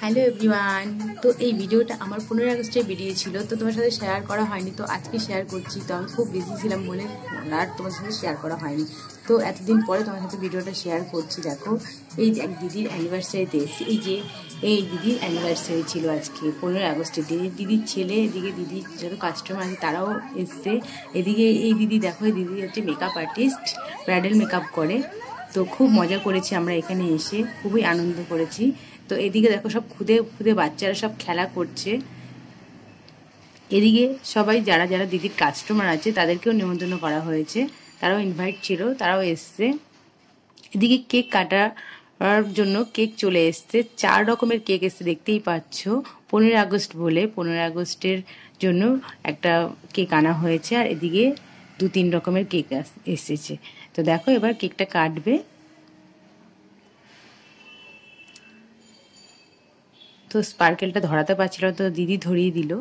Hello everyone. তো এই ভিডিওটা আমার 15 আগস্টের ভিডিও ছিল, তো তোমার সাথে শেয়ার করা হয়নি, তো আজকে শেয়ার করছি। তো আমি খুব বিজি ছিলাম বলে আর তোমার সাথে শেয়ার করা হয়নি। তো এতদিন পরে তোমার সাথে ভিডিওটা শেয়ার করছি। দেখো, এই এক দিদির অ্যানিভার্সারিতে এসেছি। এই দিদির অ্যানিভার্সারি ছিল আজকে 15 আগস্টের দিন। দিদির ছেলে, এদিকে দিদির যত কাস্টমার আছে তারাও এসছে। এদিকে এই দিদি, দেখো এই দিদি হচ্ছে মেকআপ আর্টিস্ট, ব্রাইডাল মেকআপ করে। তো খুব মজা করেছি আমরা এখানে এসে, খুবই আনন্দ করেছি। তো এদিকে দেখো সব খুদে খুদে বাচ্চারা সব খেলা করছে। এদিকে সবাই যারা যারা দিদির কাস্টমার আছে তাদেরকেও নিমন্ত্রণ করা হয়েছে, তারাও ইনভাইট ছিল, তারাও এসছে। এদিকে কেক কাটার জন্য কেক চলে এসছে, 4 রকমের কেক এসছে, দেখতেই পাচ্ছ। 15 আগস্ট বলে 15 আগস্টের জন্য একটা কেক আনা হয়েছে, আর এদিকে 2-3 রকমের কেক এসেছে। তো দেখো এবার কেকটা কাটবে। তো স্পার্কেলটা ধরাতে পারছিল, তো দিদি ধরিয়ে দিল।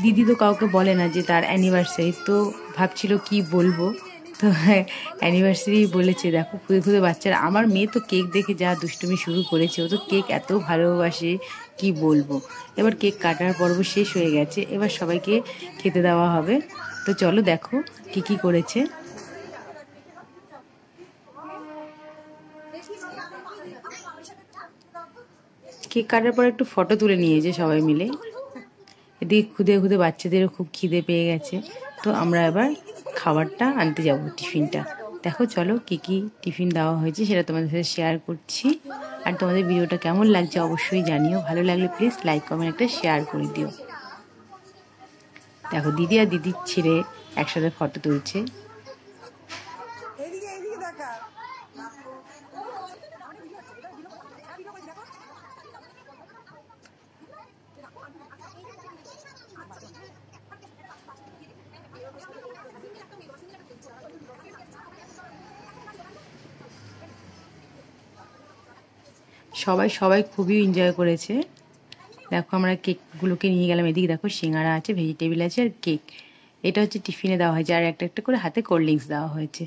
দিদি তো কাউকে বলে না যে তার অ্যানিভার্সারি, তো ভাবছিল কি বলবো, তো অ্যানিভার্সারি বলেছে। দেখো খুদে খুদে বাচ্চারা, আমার মেয়ে তো কেক দেখে যা দুষ্টুমি শুরু করেছে, ও তো কেক এত ভালোবাসে কি বলবো। এবার কেক কাটার পর্ব শেষ হয়ে গেছে, এবার সবাইকে খেতে দেওয়া হবে। তো চলো দেখো কি কি করেছে। কেক কাটার পর একটু ফটো তুলে নিয়েছে সবাই মিলে। এদিকে খুদে খুদে বাচ্চাদেরও খুব খিদে পেয়ে গেছে, তো আমরা এবার খাবারটা আনতে যাব, টিফিনটা। দেখো চলো কি কি টিফিন দেওয়া হয়েছে সেটা তোমাদের সাথে শেয়ার করছি। আর তোমাদের ভিডিওটা কেমন লাগছে অবশ্যই জানিও, ভালো লাগলে প্লিজ লাইক কমেন্ট একটা শেয়ার করে দিও। দেখো দিদি আর দিদির ছেলে একসাথে ফটো তুলছে। সবাই সবাই খুবই এনজয় করেছে। দেখো আমরা কেকগুলোকে নিয়ে গেলাম। এদিকে দেখো সিঙ্গারা আছে, ভেজিটেবিল আছে, আর কেক। এটা হচ্ছে টিফিনে দেওয়া হয়েছে, আর একটা একটা করে হাতে কোল্ড ড্রিঙ্কস দেওয়া হয়েছে।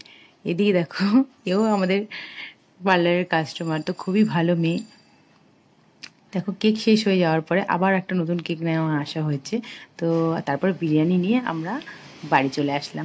এদিকে দেখো এও আমাদের পার্লারের কাস্টমার, তো খুবই ভালো মেয়ে। দেখো কেক শেষ হয়ে যাওয়ার পরে আবার একটা নতুন কেক নেওয়া আসা হয়েছে। তো তারপরে বিরিয়ানি নিয়ে আমরা বাড়ি চলে আসলাম।